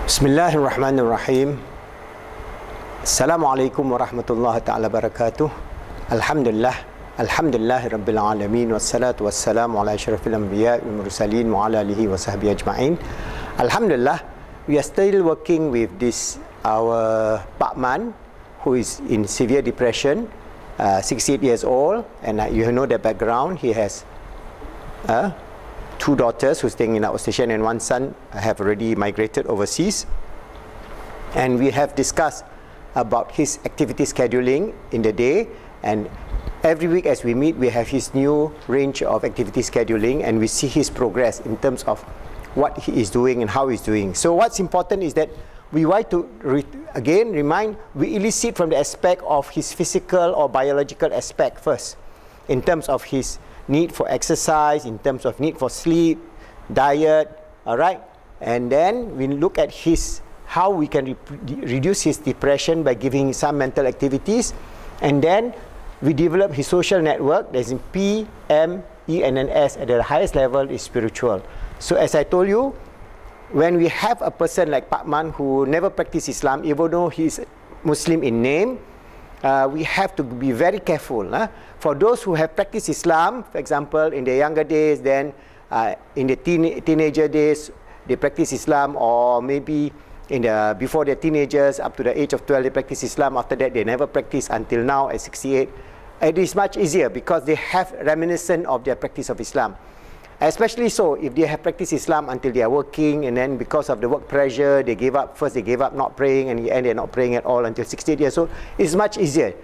Bismillahirrahmanirrahim. Assalamualaikum warahmatullahi ta'ala barakatuh. Alhamdulillah. Alhamdulillahi rabbil alamin. Wassalatu wassalamu ala asyrafil anbiya wal mursalin wa ala alihi wa sahbihi ajma'in. Alhamdulillah, we are still working with this our Pak Man, who is in severe depression, 68 years old, and you know the background. He has two daughters who are staying in our station, and one son have already migrated overseas. And we have discussed about his activity scheduling in the day, and every week as we meet, we have his new range of activity scheduling, and we see his progress in terms of what he is doing and how he's doing. So what's important is that we want to we elicit from the aspect of his physical or biological aspect first, in terms of his need for exercise, in terms of need for sleep, diet, all right? And then we look at how we can reduce his depression by giving some mental activities. And then we develop his social network. There's in P, M, E, and an S. At the highest level is spiritual. So as I told you, when we have a person like Pak Man who never practiced Islam, even though he's Muslim in name, we have to be very careful. For those who have practiced Islam, for example, in their younger days, then in the teenager days, they practice Islam, or maybe before they're teenagers, up to the age of 12, they practice Islam. After that, they never practice until now at 68. It is much easier because they have reminiscent of their practice of Islam. Especially so if they have practiced Islam until they are working, and then because of the work pressure, they gave up. First, they gave up not praying, and in the end, they're not praying at all until 68 years old. It's much easier.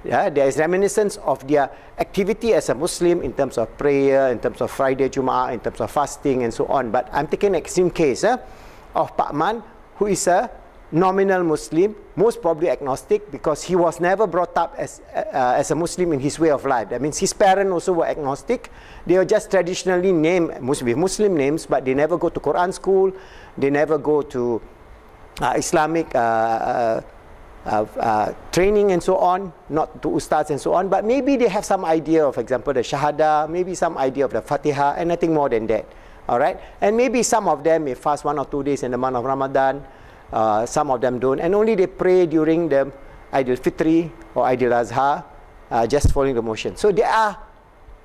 There is reminiscence of their activity as a Muslim in terms of prayer, in terms of Friday Jum'ah, in terms of fasting, and so on. But I'm taking an extreme case of Pak Man, who is a nominal Muslim, most probably agnostic, because he was never brought up as a Muslim in his way of life. That means his parents also were agnostic. They were just traditionally named with Muslim names, but they never go to Quran school, they never go to Islamic training and so on, not to ustads and so on, but maybe they have some idea of, for example, the Shahada, maybe some idea of the Fatiha, and nothing more than that. All right? And maybe some of them may fast 1 or 2 days in the month of Ramadan. Some of them don't, and only they pray during the P.3 or Adha, just following the motion. So they are.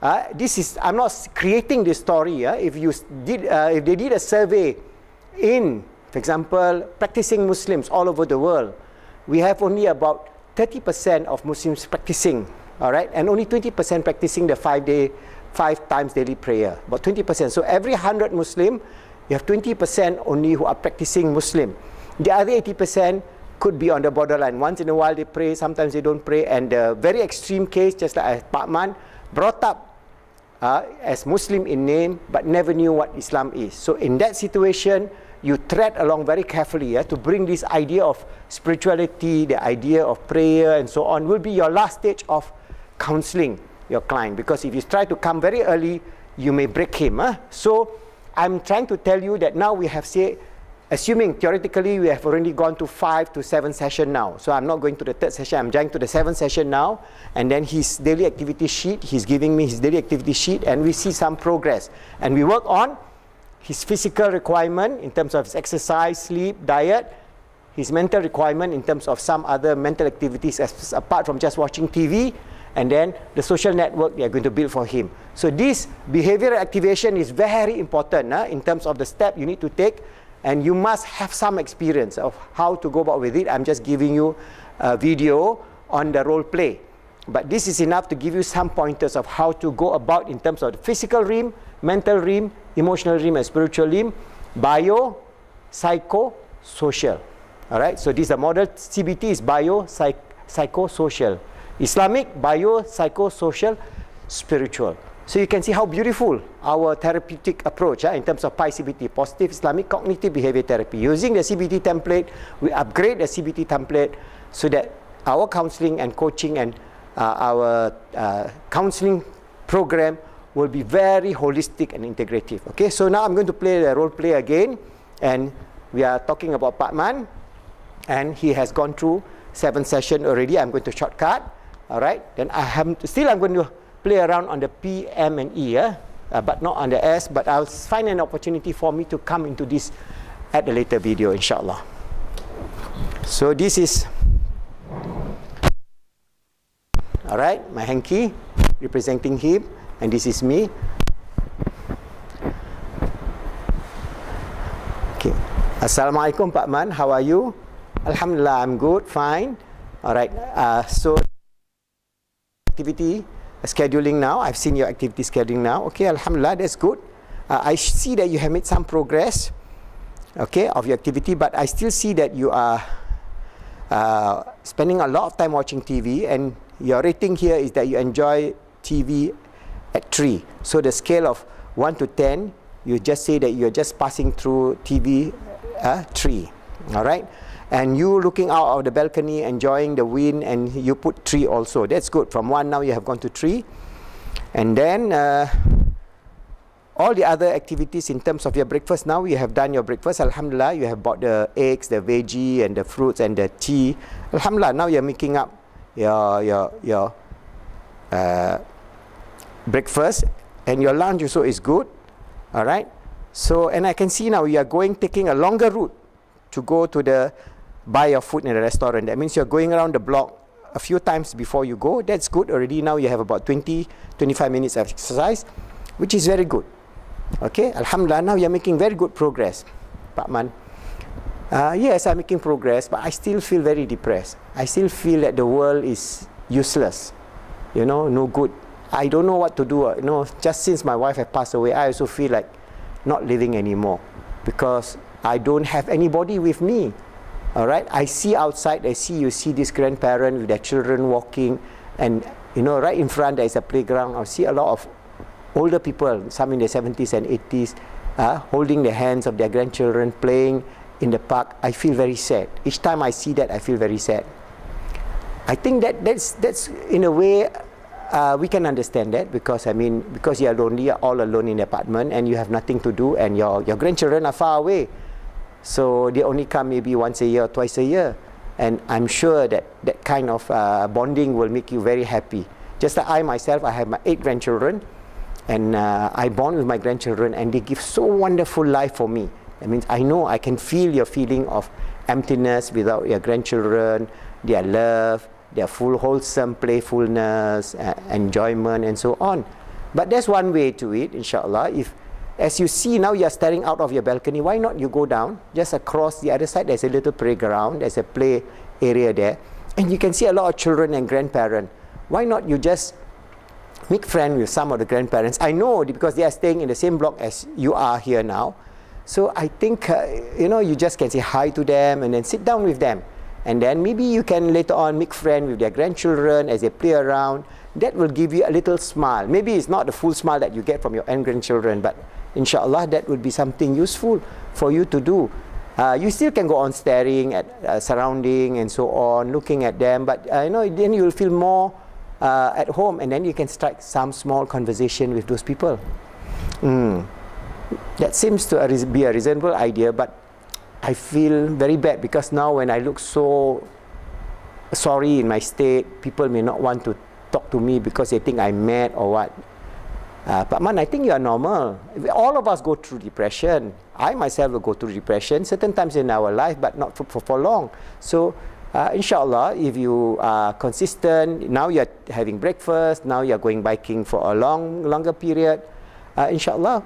I'm not creating this story. If they did a survey in, for example, practicing Muslims all over the world, we have only about 30% of Muslims practicing. All right, and only 20% practicing the 5 times daily prayer. About 20%. So every 100 Muslim, you have 20% only who are practicing Muslim. The other 80% could be on the borderline. Once in a while they pray, sometimes they don't pray. And the very extreme case, just like Pak Man, brought up as Muslim in name, but never knew what Islam is. So in that situation, you tread along very carefully to bring this idea of spirituality, the idea of prayer and so on, will be your last stage of counseling your client. Because if you try to come very early, you may break him. So I'm trying to tell you that now we have assuming theoretically we have already gone to 5 to 7 sessions now. So I'm not going to the 3rd session, I'm going to the 7th session now. And then his daily activity sheet, he's giving me his daily activity sheet, and we see some progress. And we work on his physical requirement in terms of his exercise, sleep, diet, his mental requirement in terms of some other mental activities apart from just watching TV, and then the social network they are going to build for him. So this behavioral activation is very important in terms of the step you need to take. And you must have some experience of how to go about with it. I'm just giving you a video on the role play. But this is enough to give you some pointers of how to go about in terms of the physical realm, mental realm, emotional realm, and spiritual realm, bio, psycho, social. All right? So this is the model. CBT is bio, psycho, social. Islamic, bio, psycho, social, spiritual. So you can see how beautiful our therapeutic approach in terms of Pi-CBT, Positive Islamic Cognitive Behavior Therapy. Using the CBT template, we upgrade the CBT template so that our counseling and coaching and our counseling program will be very holistic and integrative. Okay, so now I'm going to play the role play again, and we are talking about Pak Man, and he has gone through 7 sessions already. I'm going to shortcut. All right, then I'm going to play around on the P, M, and E, but not on the S. But I'll find an opportunity for me to come into this at a later video, inshallah. So this is, alright, my hanky representing him, and this is me. Okay. Assalamualaikum Pak Man, how are you? Alhamdulillah, I'm good, fine. Alright, so activity scheduling now. I've seen your activity scheduling now. Okay, Alhamdulillah, that's good. I see that you have made some progress, okay, of your activity, but I still see that you are spending a lot of time watching TV, and your rating here is that you enjoy TV at 3. So the scale of 1 to 10, you just say that you're just passing through TV 3. Alright, and you looking out of the balcony enjoying the wind, and you put 3 also. That's good. From 1 now you have gone to 3. And then all the other activities in terms of your breakfast, now you have done your breakfast, Alhamdulillah. You have bought the eggs, the veggie and the fruits and the tea, Alhamdulillah. Now you're making up your breakfast, and your lunch also is good. Alright, so, and I can see now you are taking a longer route to go to buy your food in the restaurant. That means you're going around the block a few times before you go. That's good already. Now you have about 20-25 minutes of exercise, which is very good. Okay, Alhamdulillah, now you're making very good progress, Pak Man. Yes, I'm making progress, but I still feel very depressed. I still feel that the world is useless, you know, no good. I don't know what to do. You know, just since my wife has passed away, I also feel like not living anymore, because I don't have anybody with me. Alright, I see outside, you see this grandparent with their children walking, and you know, right in front there is a playground. I see a lot of older people, some in their 70s and 80s, holding the hands of their grandchildren, playing in the park. I feel very sad. Each time I see that, I feel very sad. I think that's in a way, we can understand that, because I mean, because you are lonely, you're all alone in the apartment, and you have nothing to do, and your grandchildren are far away. So they only come maybe once a year or twice a year. And I'm sure that that kind of bonding will make you very happy. Just like I myself, I have my 8 grandchildren, and I bond with my grandchildren, and they give so wonderful life for me. That means I know I can feel your feeling of emptiness without your grandchildren, their love, their full wholesome playfulness, enjoyment, and so on. But there's one way to it, inshallah. If, as you see now, you're staring out of your balcony, why not you go down, just across the other side, there's a little playground, there's a play area there, and you can see a lot of children and grandparents. Why not you just make friends with some of the grandparents? I know, because they are staying in the same block as you are here now. So I think, you know, you just can say hi to them, and then sit down with them. And then maybe you can later on make friends with their grandchildren as they play around. That will give you a little smile. Maybe it's not the full smile that you get from your own grandchildren, but inshallah, that would be something useful for you to do. You still can go on staring at surrounding and so on, looking at them, but you know, then you'll feel more at home, and then you can strike some small conversation with those people. That seems to be a reasonable idea, but I feel very bad, because now when I look so sorry in my state, people may not want to talk to me because they think I'm mad or what. But man, I think you are normal. All of us go through depression. I myself will go through depression certain times in our life, but not for long. So inshallah, if you are consistent, now you're having breakfast, now you're going biking for a longer period, inshallah,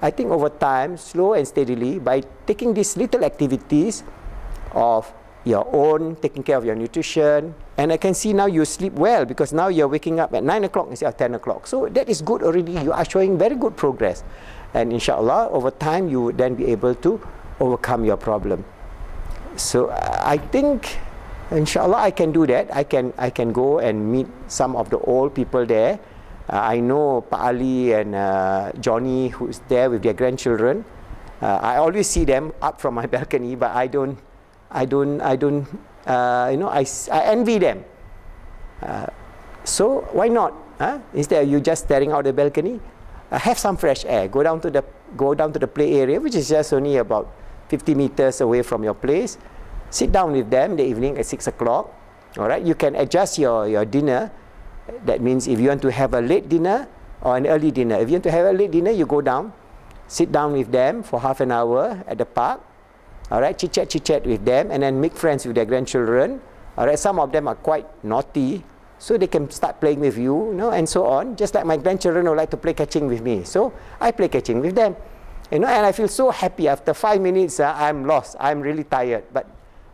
I think over time, slow and steadily, by taking these little activities of your own, taking care of your nutrition, and I can see now you sleep well, because now you're waking up at 9 o'clock instead of 10 o'clock. So that is good already. You are showing very good progress. And inshallah, over time, you would then be able to overcome your problem. So I think, inshallah, I can do that. I can go and meet some of the old people there. I know Pa Ali and Johnny, who's there with their grandchildren. I always see them up from my balcony, but I don't you know, I envy them. So why not? Instead of you just staring out the balcony, have some fresh air. Go down to the play area, which is just only about 50 meters away from your place. Sit down with them in the evening at 6 o'clock. All right, you can adjust your dinner. That means if you want to have a late dinner or an early dinner. If you want to have a late dinner, you go down, sit down with them for half an hour at the park, All right, chit-chat with them, and then make friends with their grandchildren. All right, some of them are quite naughty, so they can start playing with you, you know, and so on. Just like my grandchildren would like to play catching with me, so I play catching with them, you know, and I feel so happy. After 5 minutes, I'm lost. I'm really tired, but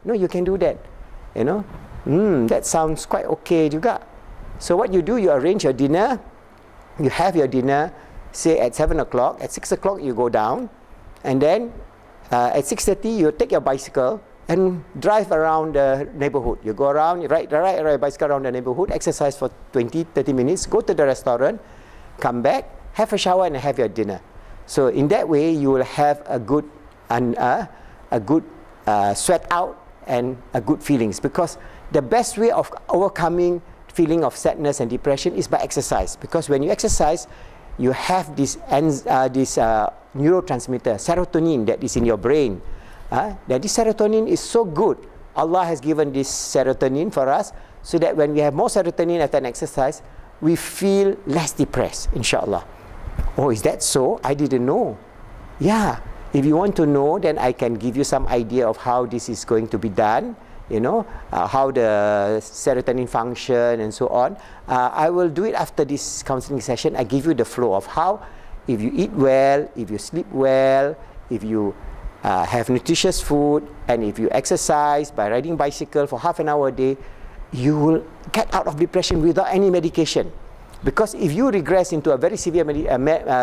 no, you can do that, you know. That sounds quite okay juga. So what you do, you arrange your dinner. You have your dinner, say at 7 o'clock. At 6 o'clock, you go down, and then at 6:30, you take your bicycle and drive around the neighborhood. You go around, you ride your bicycle around the neighborhood, exercise for 20-30 minutes, go to the restaurant, come back, have a shower, and have your dinner. So in that way, you will have a good sweat out and a good feelings, because the best way of overcoming feeling of sadness and depression is by exercise. Because when you exercise, you have this neurotransmitter, serotonin, that is in your brain. That this serotonin is so good. Allah has given this serotonin for us, so that when we have more serotonin after an exercise, we feel less depressed, inshallah. Oh, is that so? I didn't know. Yeah. If you want to know, then I can give you some idea of how this is going to be done. You know, how the serotonin function and so on. I will do it after this counseling session. I give you the flow of how, if you eat well, if you sleep well, if you have nutritious food, and if you exercise by riding bicycle for half an hour a day, you will get out of depression without any medication. Because if you regress into a very severe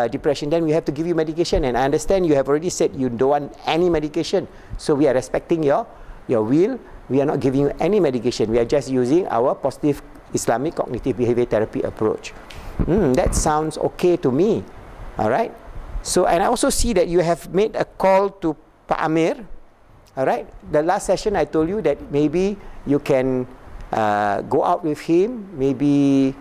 depression, then we have to give you medication. And I understand you have already said you don't want any medication. So we are respecting your will. We are not giving you any medication. We are just using our positive Islamic cognitive behavior therapy approach. That sounds okay to me. All right. So, and I also see that you have made a call to Pak Amir. All right. The last session I told you that maybe you can go out with him. Maybe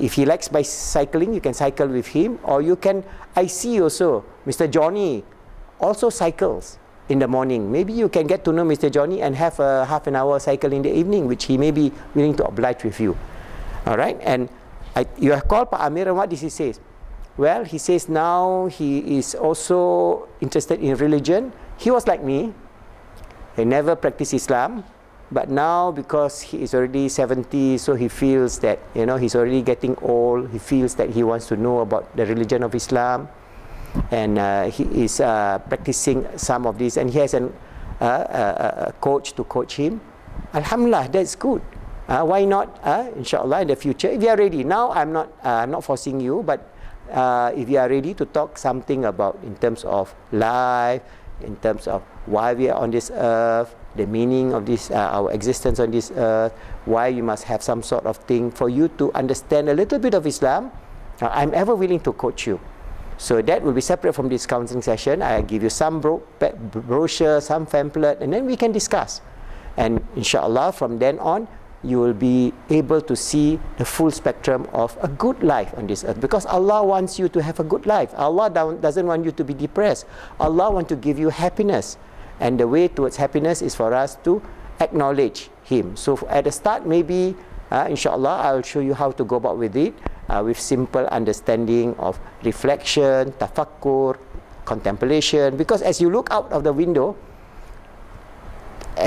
if he likes bicycling, you can cycle with him. Or you can, I see also, Mr. Johnny also cycles in the morning. Maybe you can get to know Mr. Johnny and have a half an hour cycle in the evening, which he may be willing to oblige with you. All right. And you have called Pak Amir, and what does he say? Well, he says now he is also interested in religion. He was like me. He never practiced Islam. But now, because he is already 70, so he feels that, you know, he's already getting old. He feels that he wants to know about the religion of Islam. And he is practicing some of this, and he has a coach to coach him. Alhamdulillah, that's good. Why not? Inshallah, in the future, if you are ready. Now, I'm not forcing you, but if you are ready to talk something about in terms of life, in terms of why we are on this earth, the meaning of this, our existence on this earth, why you must have some sort of thing for you to understand a little bit of Islam, I'm ever willing to coach you. So that will be separate from this counseling session. I give you some brochure, some pamphlet, and then we can discuss. And inshallah, from then on, you will be able to see the full spectrum of a good life on this earth. Because Allah wants you to have a good life. Allah doesn't want you to be depressed. Allah wants to give you happiness. And the way towards happiness is for us to acknowledge Him. So at the start, maybe, inshallah, I'll show you how to go about with it. With simple understanding of reflection, tafakkur, contemplation. Because as you look out of the window,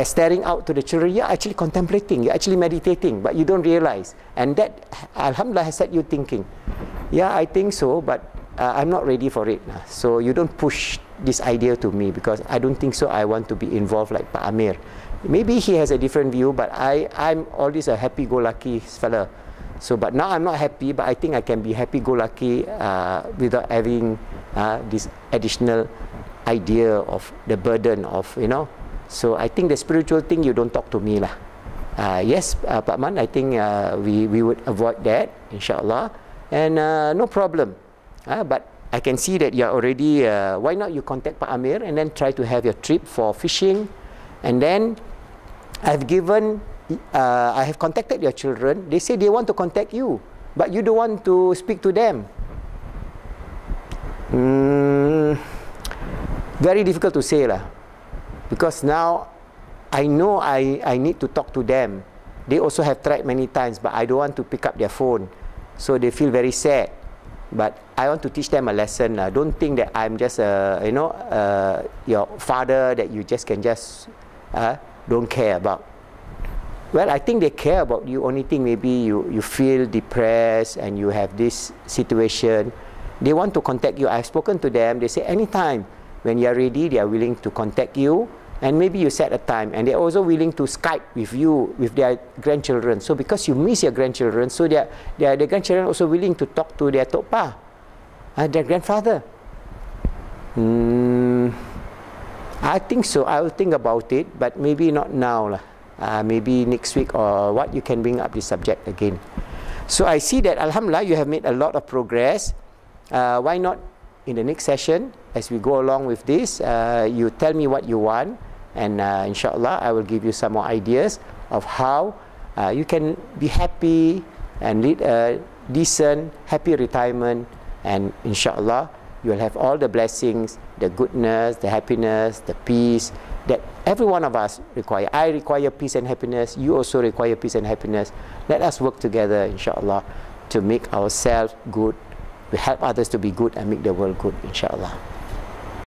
staring out to the children, you're actually contemplating, you're actually meditating, but you don't realize. And that, alhamdulillah, has set you thinking. Yeah, I think so, but I'm not ready for it. So you don't push this idea to me, because I don't think so. I want to be involved like Pak Amir. Maybe he has a different view, but I'm always a happy-go-lucky fella. So, but now I'm not happy, but I think I can be happy-go-lucky without having this additional idea of the burden of, you know. So I think the spiritual thing, you don't talk to me lah. Yes, Pak Man, I think we would avoid that, inshallah. And no problem. But I can see that you're already, why not you contact Pak Amir and then try to have your trip for fishing. And then I have contacted your children. They say they want to contact you, but you don't want to speak to them. Very difficult to say lah. Because now I know I need to talk to them. They also have tried many times, but I don't want to pick up their phone. So they feel very sad. But I want to teach them a lesson. Don't think that I'm just your father that you just can just don't care about. Well, I think they care about you. Only thing, maybe you feel depressed and you have this situation. They want to contact you. I've spoken to them. They say anytime when you are ready, they are willing to contact you. And maybe you set a time. And they're also willing to Skype with you, with their grandchildren. So because you miss your grandchildren, so their grandchildren also willing to talk to their Tok Pa, their grandfather. I think so. I will think about it, but maybe not now. Maybe next week or what, you can bring up this subject again. So I see that, Alhamdulillah, you have made a lot of progress. Why not in the next session, as we go along with this, you tell me what you want, and inshallah, I will give you some more ideas of how you can be happy and lead a decent, happy retirement, and inshallah, you will have all the blessings, the goodness, the happiness, the peace that every one of us require. I require peace and happiness. You also require peace and happiness. Let us work together, inshallah, to make ourselves good. We help others to be good and make the world good, inshallah.